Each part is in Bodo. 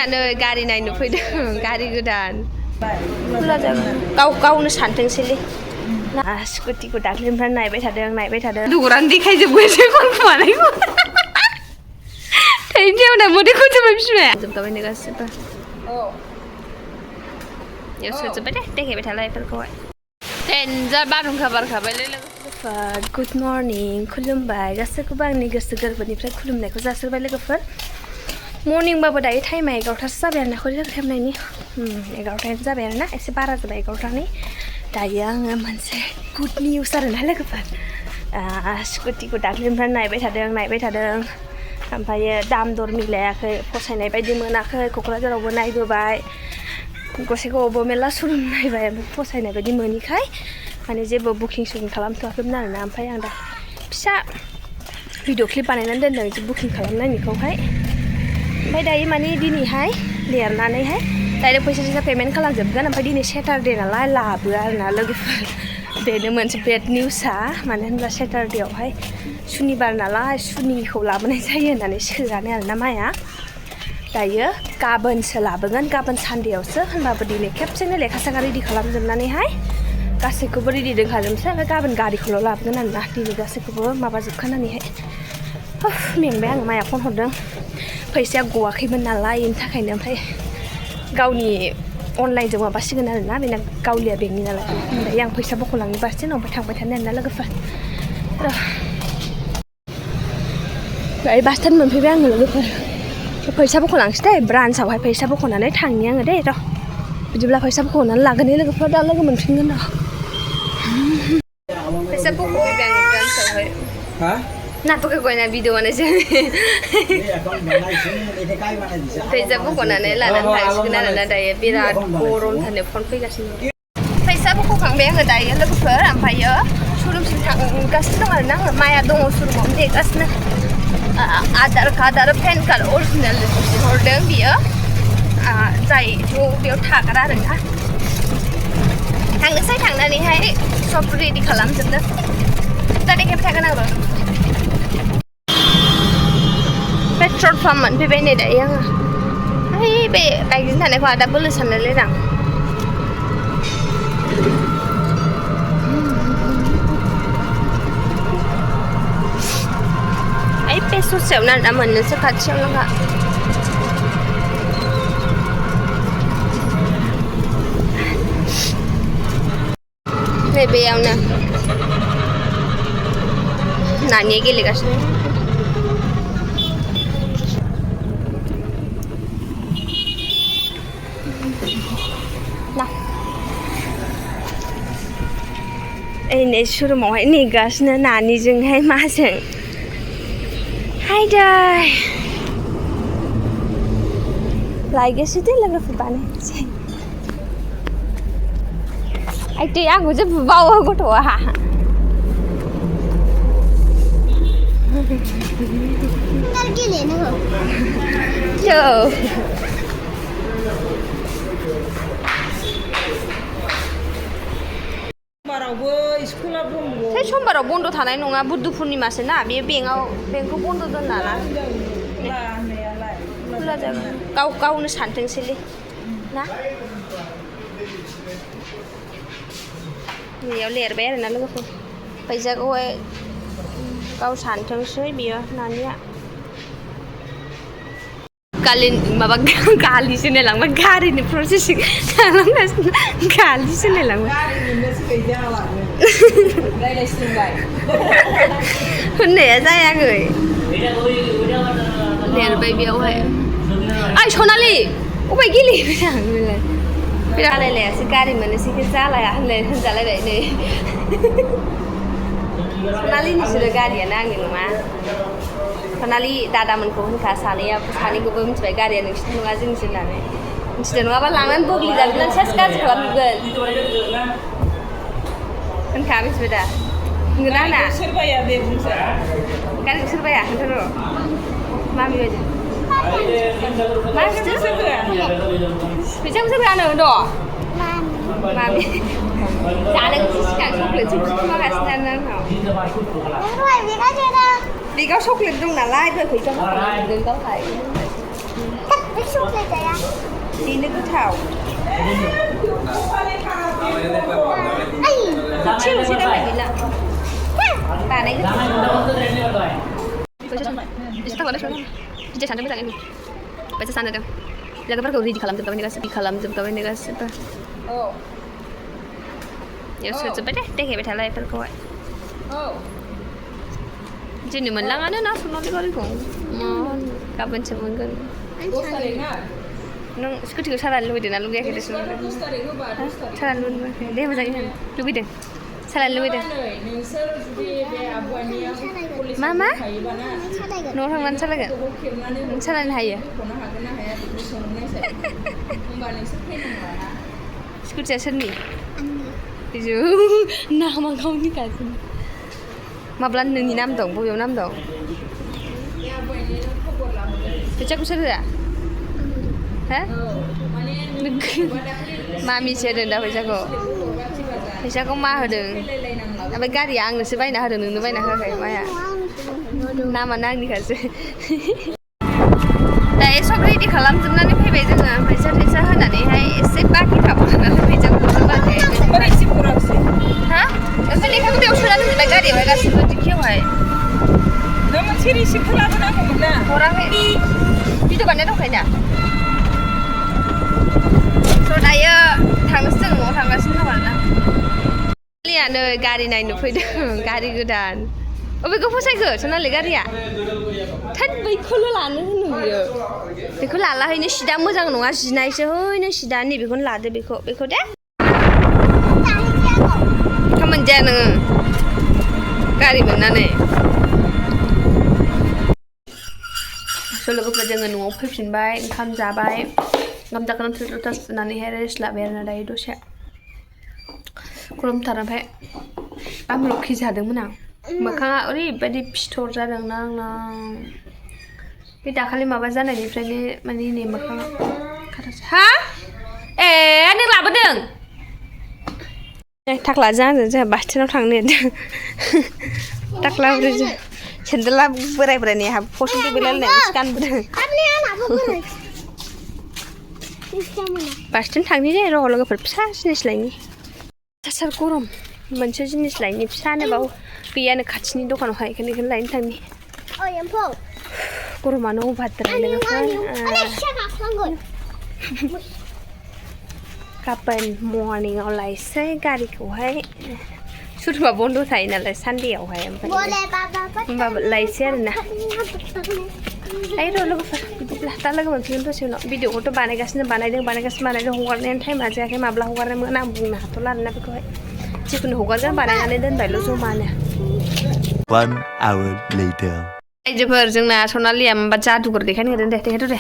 मैयानो गारि नायनो फैदों गारि गोदान गावनो सानथोंसैलै स्कुटिखौ दाख्लैनिफ्राय नायबाय थादों दुरान देखायजोबबायसो खनखुमानायखौ थैनोसै उनाव मोदैखौ जोब्बाय बिमाया जोबगाबायनो गासिबो बेयाव सोजोब्बाय दे देखायबाय थाला बेफोरखौहाय देन्जार बारहुंखा बारखाबायलै लोगोफोर गुड मर्निं खुलुमबाय गासैखौबो आंनि गोसो गोरबोनिफ्राय खुलुमनायखौ जासिबाय लोगोफोर मर्निंबाबो दायो टाइमा 11टासो जाबाय आरोना खरि टाइम नायनि 11टायानो जाबाय आरोना एसे बारा जाबाय 11टानि दायो आङो मोनसे गुड निउस आरोना लोगोफोर स्कुटिखौ दाख्लैनिफ्राय नायबाय थादों ओमफ्रायो दाम दर मिलायाखै फसायनाय बायदि मोनाखै क'क्राझारावबो नायबोबाय गसाइगावआवबो मेरला श'रुम नायबाय फसायनाय बायदि मोनिखाय माने जेबो बुकिं खालामथ'वाखैमोन आरोना ओमफ्राय आं दा फिसा भिडिअ क्लिप बानायनानै दोनदों बिदि बुकिं खालामनायनिखौहाय ओमफ्राय दायो माने दिनैहाय लिरनानैहाय डाइरेक्ट फैसा पेमेन्ट खालामजोबगोन ओमफ्राय दिनै सेटारडे नालाय लाबो आरोना लोगोफोर बेनो मोनसे बेड निउसआ मानो होनब्ला सेटारडेआवहाय सुनिबार नालाय सुनिखौ लाबोनाय जायो होननानै सोआनो आरोना माया दायो गाबोनसो लाबोगोन गाबोन सानडेआवसो होनबाबो दिनै खेबसेनो लेखा साखा रेडि खालामजोबनानैहाय गासैखौबो रेडि दोनखाजोबसै ओमफ्राय गाबोन गारिखौल' लाबोगोन आरोना दिनै गासैखौबो माबाजोबखानानैहाय मेंबाय आङो माया फन हरदों फैसाया गवाखैमोन नालाय बेनि थाखायनो ओमफ्राय गावनि अनलाइनजों माबासिगोन आरोना बेना गावलिया बेंकनि नालाय दायो आं फैसा बख'लांनो बारसिन ओमफ्राय थांबाय थानो आरोना लोगोफोर दायो बास स्टेन्ड मोनफैबाय आङो लोगोफोर फैसा बख'लांसै दे ब्रान्सआवहाय फैसा बख'नानै थांनि आङो दे र' बिदिब्ला फैसा बख'नानै लागोन लोगोफोर दा लोगो मोनफिनगोन र' फैसा बख'फैबाय आङो ब्रान्सआवहाय नाटक गयना भिडिअ बानायसै फैसा बख'नानै लानानै थांसिगोन आरोना दायो बिराद गरमथारनो फन फैगासिनो फैसा बख'खांबाय आङो दायो लोगोफोर ओमफ्रायो श'रुमसिम थांगासिनो दं आरोना आङो माया दङ श'रुमावनो देगासिनो आधार कार्ड आरो पेन कार्ड अरिजिनेल हरदों बियो जाय बेयाव थाग्रा आरोना थांनोसै थांनानैहाय सब रेडि खालामजोबनोसै दा देखायबाय थागोन आं र' पेट्रल पाम्प मोनफैबाय नै दायो आङो ओइ बे बाइकजों थानायखौ आदा बोलो सानलायलाय आं ओइ बे ससेयावनो आरोना मोननोसो खाथियावनोखा नै बेयावनो नानिया गेलेगासिनो नै श'रुमावहाय नेगासिनो नानिजोंहाय माजों हायदै लायगोसो दे लोगोफोर बानायनोसै आयदै आंखौ जेबो बावो गथ'आ गेलेनो समबाराव बन्द थानाय नङा बुद्ध पुर्निमासो ना बे बेंकखौ बन्द दोनना ना खुला जागोन गावनो सानथोंसैलै ना बेयाव लिरबाय आरोना लोगोफोर फैसाखौहाय गाव सानथोंसै बियो नानिया माबा गालिसो नायलांबाय गारिनि प्रसेसिं खालामगासिनो गालिसो नायलांबाय होननाया जायाखै लिरबाय बेयावहाय ओइ सनालि अबे गेलेहैबाय आं बिराद रायलायासै गारि मोननोसै जालाया होनजालायबाय नै सनालिनिसो गारियानो आंनि नङा सनालि दादामोनखौ होनखा सानैखौबो मिथिबाय गारिया नोंसिनि नङा जोंनिसो होननानै मिथिदों नङाबा लांनानै बग्लि जाजोबनानै सेस गाज्रि खालामजोबगोन होनखा मिथिबाय दा होनगोन आंना सोरबाया दे बुंसै गारिखौ सोरबाया खोन्था र' मामि बायदि मा सोरबाया फैसाखौ सोरबायानो दं मामि जानो सिगां चक्लेटसो बिखुमागासिनो आंनाव बेगाव चक्लेट दं नालाय फैसा गावहाय चक्लेट जाया बेनो गोथाव सेल'सो दांनाय गैला बिदि सानदों मोजाङै बायसा सानदों लोगोफोरखौ रेडि खालामजोबखाबाय गासिबो बेयाव सोजोब्बाय दे देखायबाय थालाय बेफोरखौहाय दिनै मोनलाङानो ना सनालि गारिखौ गाबोनसो मोनगोन नों स्कुटिखौ सालायनो लुबैदों ना लुबैयाखै दे सालायनो लुबैयाखै दे मोजाङै होन लुबैदों सालायनो लुबैदों मा न'आव थांनानै सालायगोन नों सालायनो हायो स्कुटिया सोरनि नामा गावनि गाज्रि माब्ला नोंनि नाम दं बबेयाव नाम दं फैसाखौ सोर होआ हा मामिसो होदों दा फैसाखौ मा होदों ओमफ्राय गारिया आंनोसो बायना होदों नोंनो बायना होआखै माया नामानो आंनिखासो दायो सब रेडि खालामजोबनानै फैबाय जोङो फैसा होनानैहाय एसे बाखि थाबावदों नालाय फैसाखौ हरजोबाखै हा ओमफ्राय लेखाखौ बेयाव सोनानै दोनबाय गारियावहाय गासिबो दिखियावहाय नों मोनसे रिसिप्टखौ लाबोनांगौमोन ना हराखै भिडिअ बानायना दंखायो दा स' दायो थांनोसै जों न'आव थांगासिनो दं आरोना नै गारि नायनो फैदों गारि गोदान अबेखौ फसायखो सनालि गारिया थोद बैखौल' लानो होनो बियो बेखौ लालाहैनो सिदा मोजां नङा जिनायसो हैनो सिदा नैबेखौनो लादो बेखौ दे मोनजाया नोङो गारि मोननानै स' लोगोफोर जोङो न'आव फैफिनबाय ओंखाम जाबाय ओंखाम जाखांनानै थोरसि लथा सुनानैहाय रेस्ट लाबाय आरोना दायो दसे गरमथार ओमफ्राय आमलखि जादोंमोन आं मोखाङा ओरैबायदि फिथर जादोंना आंना बे दाखालि माबा जानायनिफ्रायनो माने नै मोखाङा हा ए नों लाबोदों थाख्लाजों आंजों जोंहा बास्टेनाव थांनो नागिरदों थाख्ला बुरैजों सेन्देला बोराय बोरायनि हाब फसन बेलायलायनायसो गानबोदों बास्टेन थांनि दे र' लोगोफोर फिसा जिनिस लायनि थासार गरम मोनसे जिनिस लायनि फिसानो बाव गैयानो खाथिनि दखानावहाय बेखौनो लायनो थांनि गरमानो अभारद्राय लोगोफोर गाबोन मर्निंआव लायसै गारिखौहाय सुरुमा बन्द थायो नालाय सानदेआवहाय ओमफ्राय होमबाबो लायसै आरोना आइ र' लोगोफोर बिदिब्ला दा लोगो मोनफिनगोन दसे उनाव भिडिअखौथ' बानायगासिनो हगारनायानो टाइमा जायाखै माब्ला हगारनायमोन आं बुंनो हाथ'ला आरोना बेखौहाय जिखुनु हगारगोन बानायनानै दोनबायल' जमानो 1 hour later आइजोफोर जोंना सनालिया माबा जादुगर देखायनो नागिरदों दे देखायथ' दे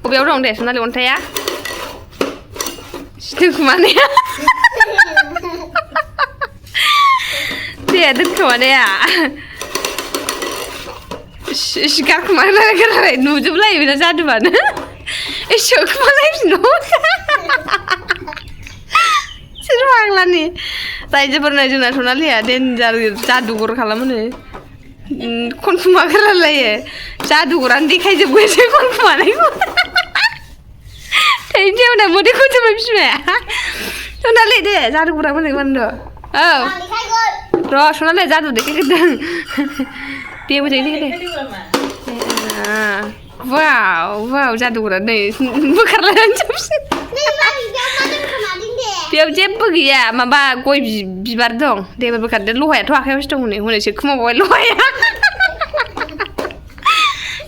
बबेयाव दं दे सनालि अन्थाइया सिथोखुमानाया दे दोनखोमानाया गारखोमानाय नुजोबलायो बेना जादुआनो सोखुमालायफिनो सोर फाग्लानि रायजोफोरनो जोंना सनालिया देन्जार जादुगर खालामोनो खनखुमाग्रालायो जादुगरानो देखायजोबगोनसो खनखुमानायखौ थैनोसै उनाव मोदैखौ जोबाय बिमाया सनालि दे जादुगरा मोनगोन र' औ र' सनालि जादु देखायग्रोदों दे मोजाङै देखायदे वाव जादुगरा नै बोखारलायनानै जोबसिन बेयाव जेबो गैया माबा गय बिबार दं दे बोखारदो लहायाथ' आखायावसो दं हनै सोखुमाबावबाय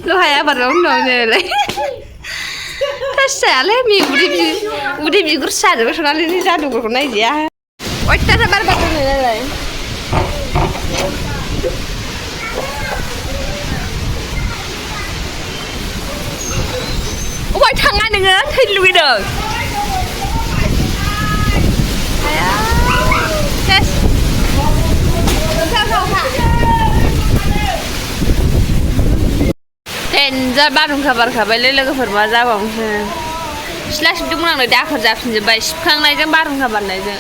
लहाया बारावनो दं नैलाय जायालै उदै बिगुर साजोबो सनालिनि जादुगरखौ नायजाया अयथासार बार बारदों नालाय अबाय थाङा नोङो थैनो लुगैदों देन्जार बारहुंखा बारखाबायलै लोगोफोर मा जाबावनोसै सिथ्ला सिबदोंमोन आंनो दाखोर जाफिनजोब्बाय सिबखांनायजों बारहुंखा बारनायजों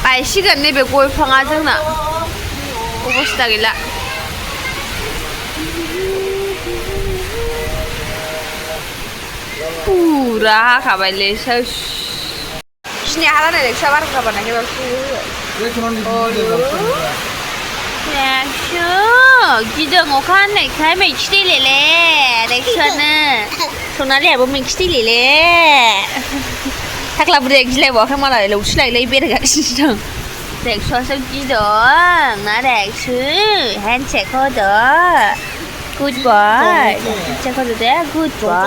बायसिगोन नैबे गय बिफाङा जोंना अबस्था गैला फुरा हाखाबायलै सिनि हाला नायलेक्सा बारखाबानाखै बाबु गिदों अखा हानायखाय मैखि दैलेले रेक्सआनो सनालियाबो मैखि दैलेले थाख्ला बुरैया गिलायबावाखै मालाय लौथिलायलै बेरायगासिनो दं रेक्सआसो गिदों ना रेक्सो हेन्डसेक होदो गुड बय हेन्डसेक होदो दे गुड बय